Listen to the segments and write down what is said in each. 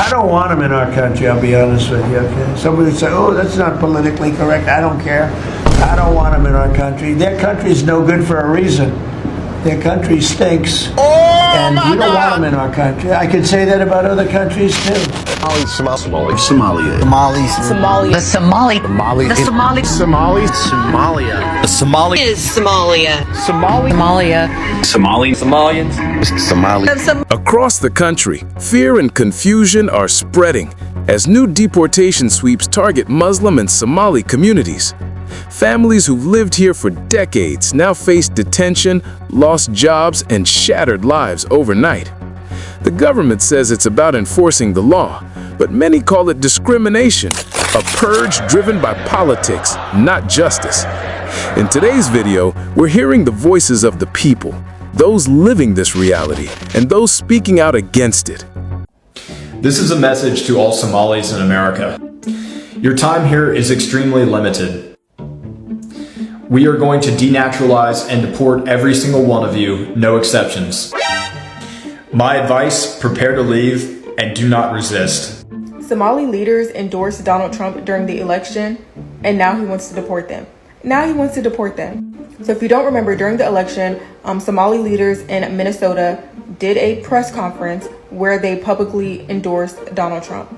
I don't want them in our country, I'll be honest with you, okay? Somebody would say, oh, that's not politically correct. I don't care. I don't want them in our country. Their country's no good for a reason. Their country stinks. And we don't want them in our country. I could say that about other countries, too. Somalia. Somalia. The Somali. Somali. The Somali. Somali. Somalia. The Somali is Somalia. Somalia. Somali. Somalians. Somali. Across the country, fear and confusion are spreading as new deportation sweeps target Muslim and Somali communities. Families who've lived here for decades now face detention, lost jobs, and shattered lives overnight. The government says it's about enforcing the law, but many call it discrimination, a purge driven by politics, not justice. In today's video, we're hearing the voices of the people, those living this reality, and those speaking out against it. This is a message to all Somalis in America. Your time here is extremely limited. We are going to denaturalize and deport every single one of you, no exceptions. My advice, prepare to leave and do not resist. Somali leaders endorsed Donald Trump during the election, and now he wants to deport them. So if you don't remember, during the election, Somali leaders in Minnesota did a press conference where they publicly endorsed Donald Trump.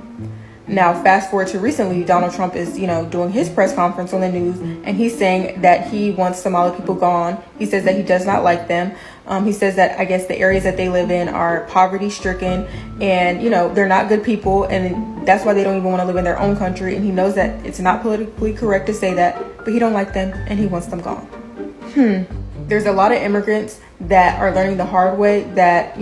Now, fast forward to recently, Donald Trump is, doing his press conference on the news, and he's saying that he wants Somali people gone. He says that he does not like them. He says that, I guess, the areas that they live in are poverty-stricken, and, they're not good people, and that's why they don't even want to live in their own country. And he knows that it's not politically correct to say that, but he don't like them, and he wants them gone. There's a lot of immigrants that are learning the hard way that,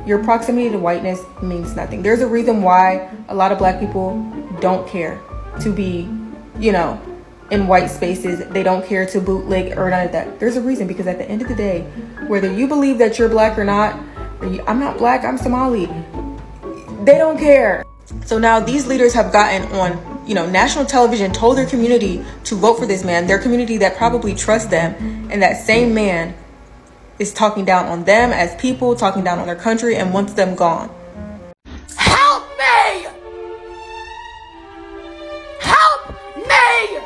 your proximity to whiteness means nothing. There's a reason why a lot of black people don't care to be, in white spaces. They don't care to bootleg or none of that. There's a reason, because at the end of the day, whether you believe that you're black or not, I'm not black, I'm Somali. They don't care. So now these leaders have gotten on, national television, told their community to vote for this man, their community that probably trusts them, and that same man is talking down on them as people, talking down on their country, and wants them gone. Help me! Help me!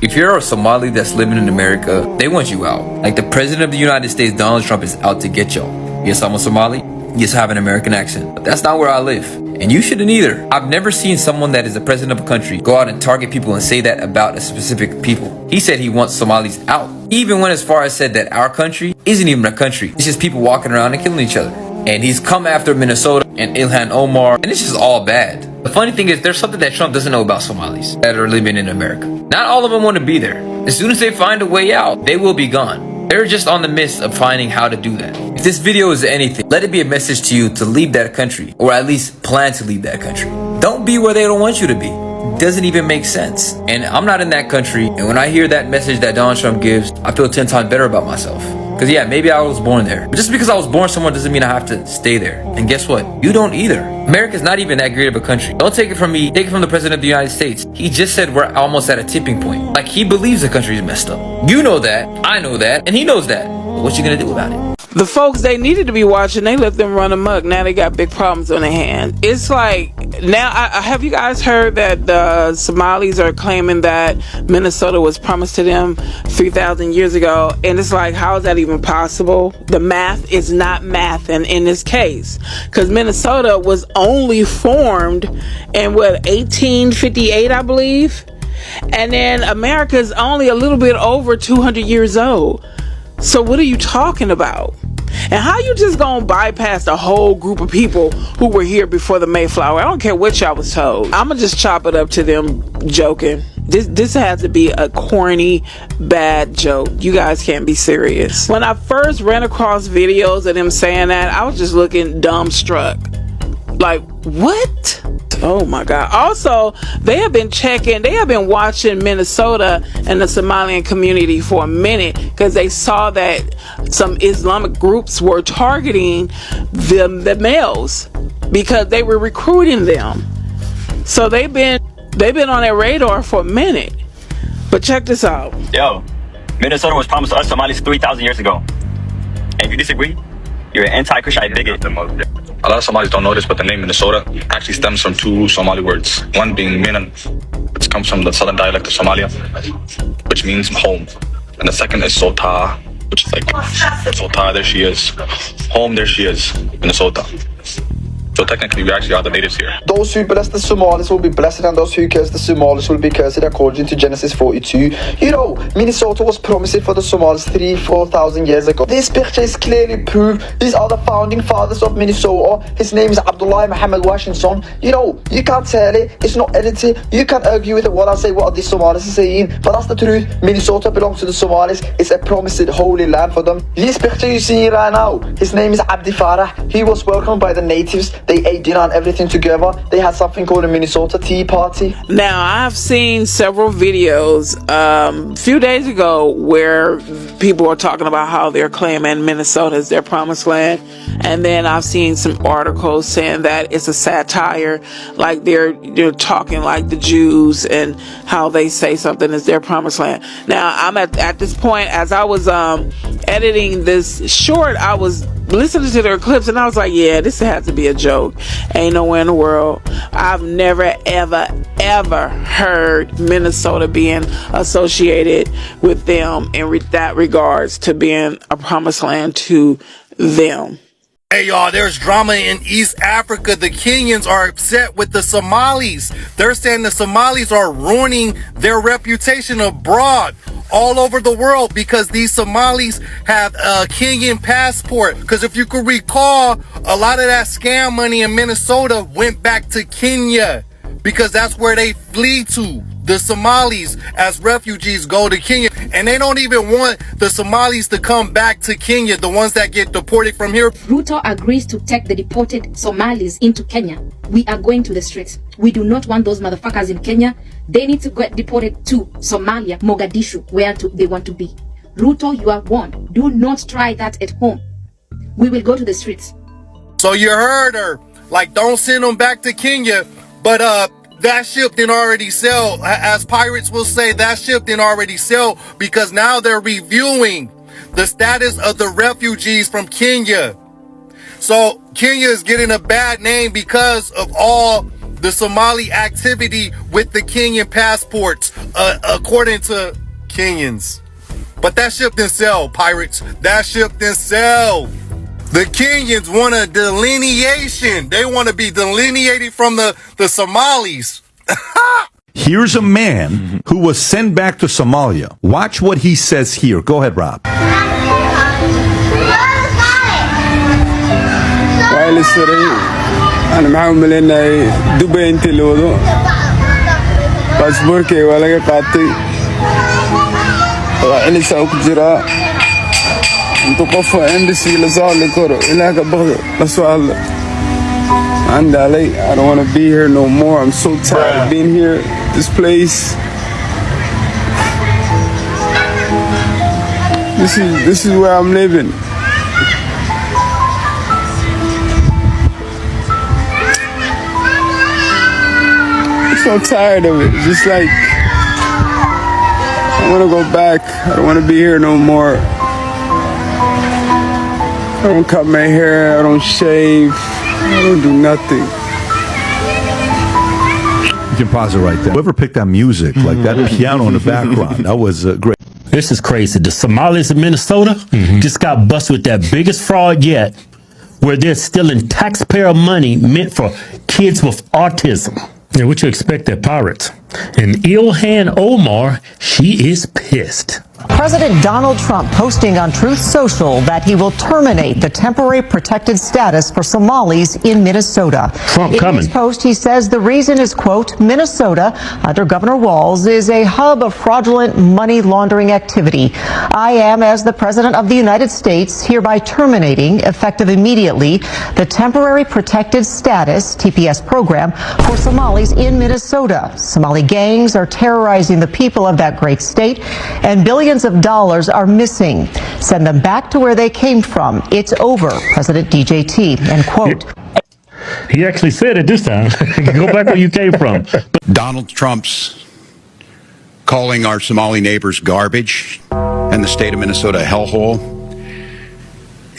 If you're a Somali that's living in America, they want you out. Like the President of the United States, Donald Trump, is out to get y'all. Yes, I'm a Somali. Yes, I have an American accent. But that's not where I live. And you shouldn't either. I've never seen someone that is the president of a country go out and target people and say that about a specific people. He said he wants Somalis out. Even went as far as said that our country isn't even a country. It's just people walking around and killing each other. And he's come after Minnesota and Ilhan Omar, and it's just all bad. The funny thing is, there's something that Trump doesn't know about Somalis that are living in America. Not all of them want to be there. As soon as they find a way out, they will be gone. They're just on the midst of finding how to do that. If this video is anything, let it be a message to you to leave that country, or at least plan to leave that country. Don't be where they don't want you to be. It doesn't even make sense. And I'm not in that country, and when I hear that message that Donald Trump gives, I feel 10 times better about myself. Because yeah, maybe I was born there. But just because I was born somewhere doesn't mean I have to stay there. And guess what? You don't either. America's not even that great of a country. Don't take it from me, take it from the President of the United States. He just said we're almost at a tipping point. Like, he believes the country's messed up. You know that, I know that, and he knows that. But what you gonna do about it? The folks they needed to be watching, they let them run amok. Now they got big problems on their hands. It's like, now, have you guys heard that the Somalis are claiming that Minnesota was promised to them 3,000 years ago? And it's like, how is that even possible? The math is not math in this case. Because Minnesota was only formed in, 1858, I believe? And then America's only a little bit over 200 years old. So what are you talking about? And how you just gonna bypass the whole group of people who were here before the Mayflower? I don't care what y'all was told. I'ma just chop it up to them joking. This has to be a corny, bad joke. You guys can't be serious. When I first ran across videos of them saying that, I was just looking dumbstruck. Like, what? Oh my God. Also, they have been watching Minnesota and the Somalian community for a minute, because they saw that some Islamic groups were targeting the males because they were recruiting them. So they've been on their radar for a minute. But check this out. Yo, Minnesota was promised to us Somalis 3,000 years ago. And if you disagree, you're an anti-Christian bigot. A lot of Somalis don't know this, but the name Minnesota actually stems from two Somali words. One being Minan, which comes from the southern dialect of Somalia, which means home. And the second is Sota, which is like, Sota, there she is. Home, there she is, Minnesota. So technically, we actually are the natives here. Those who bless the Somalis will be blessed, and those who curse the Somalis will be cursed, according to Genesis 42. You know, Minnesota was promised for the Somalis 3,000-4,000 years ago. This picture is clearly proof. These are the founding fathers of Minnesota. His name is Abdullah Muhammad Washington. You know, you can't tell it. It's not edited. You can't argue with it. What I say, what the Somalis are saying. But that's the truth. Minnesota belongs to the Somalis. It's a promised holy land for them. This picture you see right now, his name is Abdi Farah. He was welcomed by the natives. They ate dinner and everything together. They had something called a Minnesota Tea Party. Now, I've seen several videos a few days ago where people are talking about how they're claiming Minnesota is their promised land. And then I've seen some articles saying that it's a satire, like they're talking like the Jews and how they say something is their promised land. Now, I'm at this point, as I was editing this short, I was listening to their clips and I was like, yeah, this has to be a joke. Ain't nowhere in the world. I've never, ever heard Minnesota being associated with them in that regards to being a promised land to them. Hey y'all, there's drama in East Africa. The Kenyans are upset with the Somalis. They're saying the Somalis are ruining their reputation abroad, all over the world, because these Somalis have a Kenyan passport. Because if you could recall, a lot of that scam money in Minnesota went back to Kenya, because that's where they flee to. The Somalis, as refugees, go to Kenya, and they don't even want the Somalis to come back to Kenya, the ones that get deported from here. Ruto agrees to take the deported Somalis into Kenya. We are going to the streets. We do not want those motherfuckers in Kenya. They need to get deported to Somalia, Mogadishu, where they want to be. Ruto, you are warned. Do not try that at home. We will go to the streets. So you heard her. Like, don't send them back to Kenya, but that ship didn't already sail. As pirates will say, that ship didn't already sail, because now they're reviewing the status of the refugees from Kenya. So Kenya is getting a bad name because of all the Somali activity with the Kenyan passports, according to Kenyans. But that ship didn't sail, pirates. That ship didn't sail. The Kenyans want a delineation. They want to be delineated from the Somalis. Here's a man who was sent back to Somalia. Watch what he says here. Go ahead, Rob. أنا معهم لأن دبي أنت اللي وضو باسبوركي ولا قاطي وعلي ساوك جرا أنتو قفوا إمبسي لزال لكورو إلا كبغض لسؤال عند علي. I don't want to be here no more. I'm so tired of being here. This place. This is where I'm living. So tired of it. Just like I want to go back. I don't want to be here no more. I don't cut my hair. I don't shave. I don't do nothing. You can pause it right there. Whoever picked that music, like that piano in the background, that was great. This is crazy. The Somalis of Minnesota just got busted with that biggest fraud yet, where they're stealing taxpayer money meant for kids with autism. Yeah, what you expect, they're pirates. And Ilhan Omar, she is pissed. President Donald Trump posting on Truth Social that he will terminate the temporary protected status for Somalis in Minnesota. Trump in coming. his post, he says the reason is, quote, Minnesota, under Governor Walz, is a hub of fraudulent money laundering activity. I am, as the President of the United States, hereby terminating, effective immediately, the temporary protected status, TPS program, for Somalis in Minnesota. Somali gangs are terrorizing the people of that great state, and billions of dollars are missing. Send them back to where they came from. It's over, President DJT, end quote. He actually said it this time. Go back where you came from. Donald Trump's calling our Somali neighbors garbage and the state of Minnesota a hellhole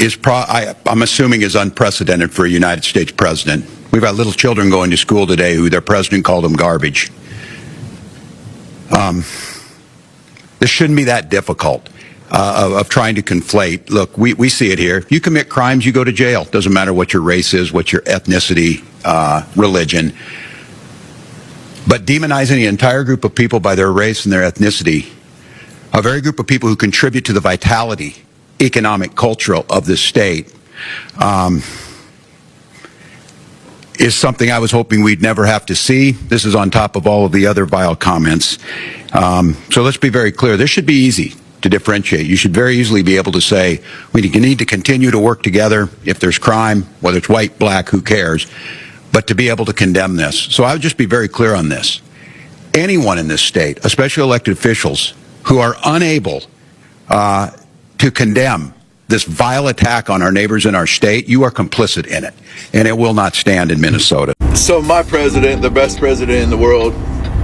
I'm assuming is unprecedented for a United States president. We've got little children going to school today who their president called them garbage. This shouldn't be that difficult of trying to conflate. Look, we see it here. If you commit crimes, you go to jail. Doesn't matter what your race is, what your ethnicity, religion. But demonizing the entire group of people by their race and their ethnicity, a very group of people who contribute to the vitality, economic, cultural of this state, is something I was hoping we'd never have to see. This is on top of all of the other vile comments. So let's be very clear. This should be easy to differentiate. You should very easily be able to say, we need to continue to work together. If there's crime, whether it's white, black, who cares, but to be able to condemn this. So I would just be very clear on this. Anyone in this state, especially elected officials, who are unable to condemn this vile attack on our neighbors in our state, you are complicit in it, and it will not stand in Minnesota. So my president, the best president in the world,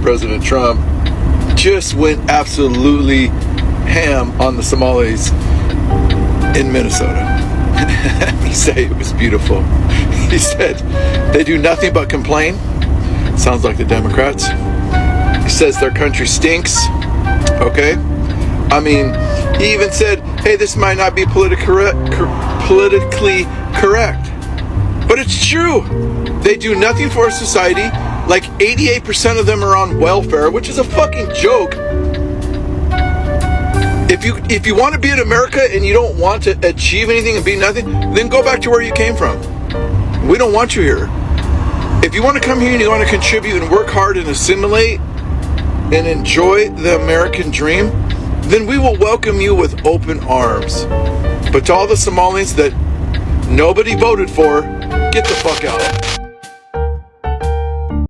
President Trump, just went absolutely ham on the Somalis in Minnesota. He said it was beautiful. He said they do nothing but complain. Sounds like the Democrats. He says their country stinks. Okay? I mean, he even said, hey, this might not be politically correct. But it's true. They do nothing for our society. Like 88% of them are on welfare, which is a fucking joke. If you want to be in America and you don't want to achieve anything and be nothing, then go back to where you came from. We don't want you here. If you want to come here and you want to contribute and work hard and assimilate and enjoy the American dream, then we will welcome you with open arms. But to all the Somalians that nobody voted for, get the fuck out.